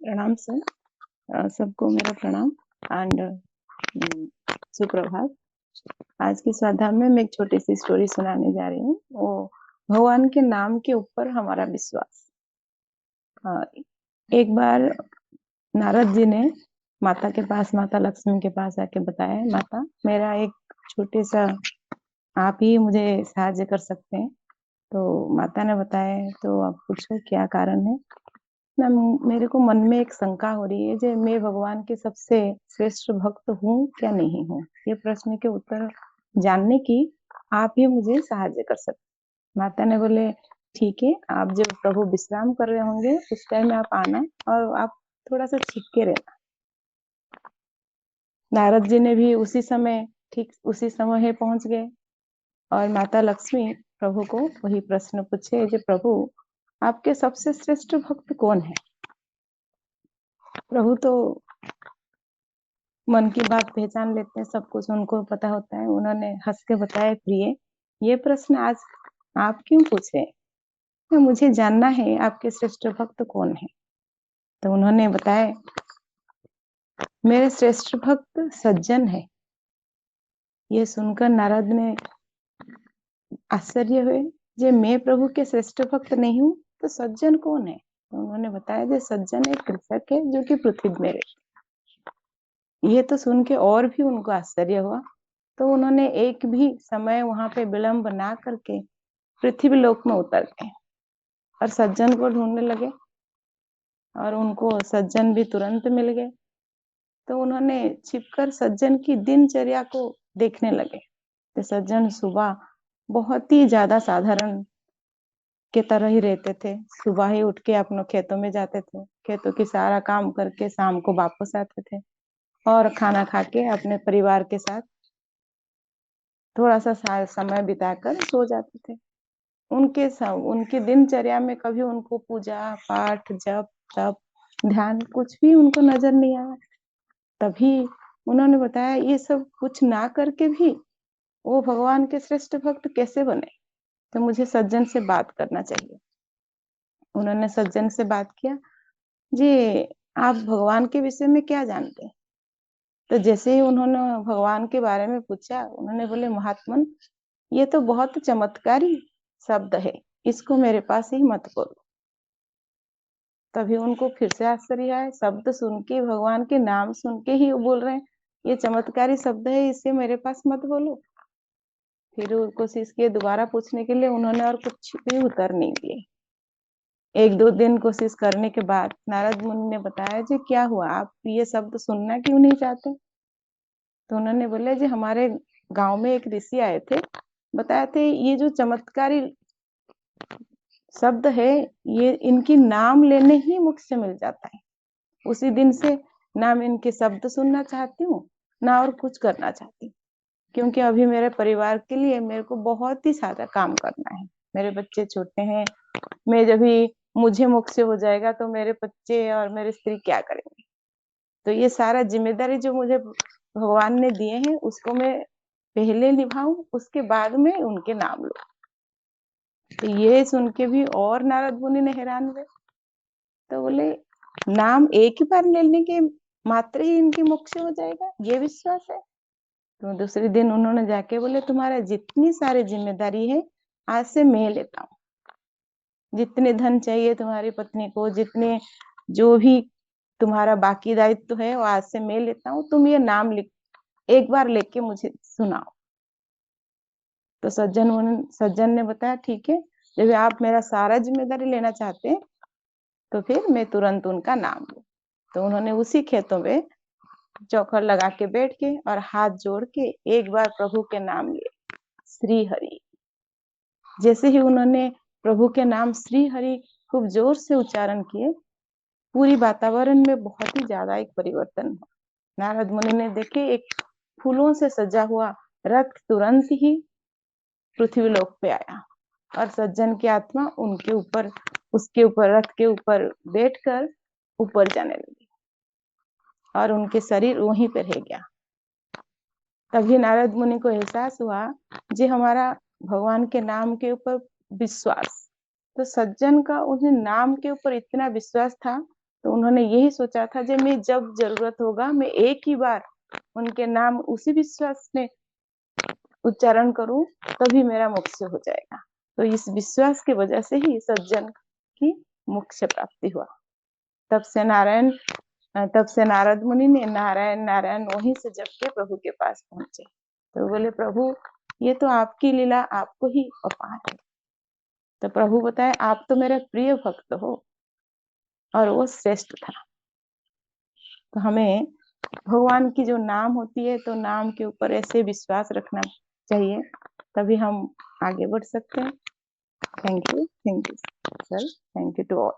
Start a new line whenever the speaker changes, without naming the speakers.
प्रणाम सर। सबको मेरा प्रणाम एंड सुप्रभात। आज की स्वाध्याय में मैं एक छोटी सी स्टोरी सुनाने जा रही हूँ। वो भगवान के नाम के ऊपर हमारा विश्वास। एक बार नारद जी ने माता के पास, माता लक्ष्मी के पास आके बताया, माता मेरा एक छोटे सा, आप ही मुझे सहायता कर सकते हैं। तो माता ने बताया, तो आप पूछो क्या कारण है ना। मेरे को मन में एक शंका हो रही है, जो मैं भगवान के सबसे श्रेष्ठ भक्त हूँ क्या नहीं हूँ। ये प्रश्न के उत्तर जानने की आप ही मुझे सहायता कर सकते। माता ने बोले ठीक है, आप जब प्रभु विश्राम कर रहे होंगे उस टाइम आप आना और आप थोड़ा सा छिप के रहना। नारद जी ने भी उसी समय, ठीक उसी समय पहुंच गए और माता लक्ष्मी प्रभु को वही प्रश्न पूछे, जो प्रभु आपके सबसे श्रेष्ठ भक्त कौन है। प्रभु तो मन की बात पहचान लेते हैं, सब कुछ उनको पता होता है। उन्होंने हंस के बताया, प्रिय ये प्रश्न आज आप क्यों पूछे, तो मुझे जानना है आपके श्रेष्ठ भक्त कौन है। तो उन्होंने बताया, मेरे श्रेष्ठ भक्त सज्जन है। ये सुनकर नारद ने आश्चर्य हुए, जे मैं प्रभु के श्रेष्ठ भक्त नहीं हूँ तो सज्जन कौन है। तो उन्होंने बताया, जो सज्जन एक कृषक है जो कि पृथ्वी में रहते। ये तो सुन के और भी उनको आश्चर्य हुआ। तो उन्होंने एक भी समय वहां पे विलंब ना करके पृथ्वी लोक में उतर गए और सज्जन को ढूंढने लगे और उनको सज्जन भी तुरंत मिल गए। तो उन्होंने छिपकर सज्जन की दिनचर्या को देखने लगे। तो सज्जन सुबह बहुत ही ज्यादा साधारण के तरह ही रहते थे। सुबह ही उठ के अपने खेतों में जाते थे, खेतों की सारा काम करके शाम को वापस आते थे और खाना खा के अपने परिवार के साथ थोड़ा सा समय बिताकर सो जाते थे। उनकी दिनचर्या में कभी उनको पूजा पाठ, जप तप, ध्यान कुछ भी उनको नजर नहीं आया। तभी उन्होंने बताया, ये सब कुछ ना करके भी वो भगवान के श्रेष्ठ भक्त कैसे बने। तो मुझे सज्जन से बात करना चाहिए। उन्होंने सज्जन से बात किया, जी आप भगवान के विषय में क्या जानते हैं। तो जैसे ही उन्होंने भगवान के बारे में पूछा, उन्होंने बोले, महात्मन ये तो बहुत चमत्कारी शब्द है, इसको मेरे पास ही मत बोलो। तभी उनको फिर से आश्चर्य आया, शब्द सुन के, भगवान के नाम सुन के ही वो बोल रहे हैं ये चमत्कारी शब्द है, इसे मेरे पास मत बोलो। फिर वो कोशिश किए दोबारा पूछने के लिए, उन्होंने और कुछ भी उत्तर नहीं दिए। एक दो दिन कोशिश करने के बाद नारद मुनि ने बताया, जी क्या हुआ, आप ये शब्द सुनना क्यों नहीं चाहते। तो उन्होंने बोले, जी हमारे गांव में एक ऋषि आए थे, बताए थे ये जो चमत्कारी शब्द है, ये इनकी नाम लेने ही मुख से मिल जाता है। उसी दिन से ना मैं इनके शब्द सुनना चाहती हूँ, ना और कुछ करना चाहती हूँ, क्योंकि अभी मेरे परिवार के लिए मेरे को बहुत ही सारा काम करना है। मेरे बच्चे छोटे हैं, मैं जब भी मुझे मुख से हो जाएगा तो मेरे बच्चे और मेरी स्त्री क्या करेंगे। तो ये सारा जिम्मेदारी जो मुझे भगवान ने दिए हैं, उसको मैं पहले निभाऊं, उसके बाद में उनके नाम लो। तो ये सुन के भी और नारद मुनि ने हैरान हुए। तो बोले, नाम एक ही बार लेने के मात्र ही इनके मुख से हो जाएगा, ये विश्वास है। तो दूसरे दिन उन्होंने जाके बोले, तुम्हारा जितनी सारी जिम्मेदारी है आज से मैं लेता हूँ। जितने धन चाहिए तुम्हारी पत्नी को, जितने जो भी तुम्हारा बाकी दायित्व है वो आज से मैं लेता हूँ, तुम ये नाम लिख एक बार लेके मुझे सुनाओ। तो सज्जन ने बताया, ठीक है, जब आप मेरा सारा जिम्मेदारी लेना चाहते हैं तो फिर मैं तुरंत उनका नाम लूं। तो उन्होंने उसी खेतों में चौखट लगा के बैठ के और हाथ जोड़ के एक बार प्रभु के नाम लिए, श्री हरि। जैसे ही उन्होंने प्रभु के नाम श्री हरि खूब जोर से उच्चारण किए, पूरी वातावरण में बहुत ही ज्यादा एक परिवर्तन हुआ। नारद मुनि ने देखे, एक फूलों से सजा हुआ रथ तुरंत ही पृथ्वी लोक पे आया और सज्जन की आत्मा उनके ऊपर, उसके ऊपर, रथ के ऊपर बैठकर ऊपर जाने लगी और उनके शरीर वहीं पर रह गया। तभी नारद मुनि को एहसास हुआ, जी हमारा भगवान के नाम के ऊपर विश्वास, तो सज्जन का उस नाम के ऊपर इतना विश्वास था तो उन्होंने यही सोचा था जब मैं जब जरूरत होगा मैं एक ही बार उनके नाम उसी विश्वास में उच्चारण करूं तभी मेरा मोक्ष हो जाएगा। तो इस विश्वास की वजह से ही सज्जन की मोक्ष प्राप्ति हुआ। तब से नारद मुनि ने नारायण नारायण वहीं से जप के प्रभु के पास पहुंचे। तो बोले प्रभु ये तो आपकी लीला, आपको ही अपार है। तो प्रभु बताए आप तो मेरे प्रिय भक्त हो, और वो श्रेष्ठ था। तो हमें भगवान की जो नाम होती है तो नाम के ऊपर ऐसे विश्वास रखना चाहिए, तभी हम आगे बढ़ सकते हैं। Thank you sir, thank you to all.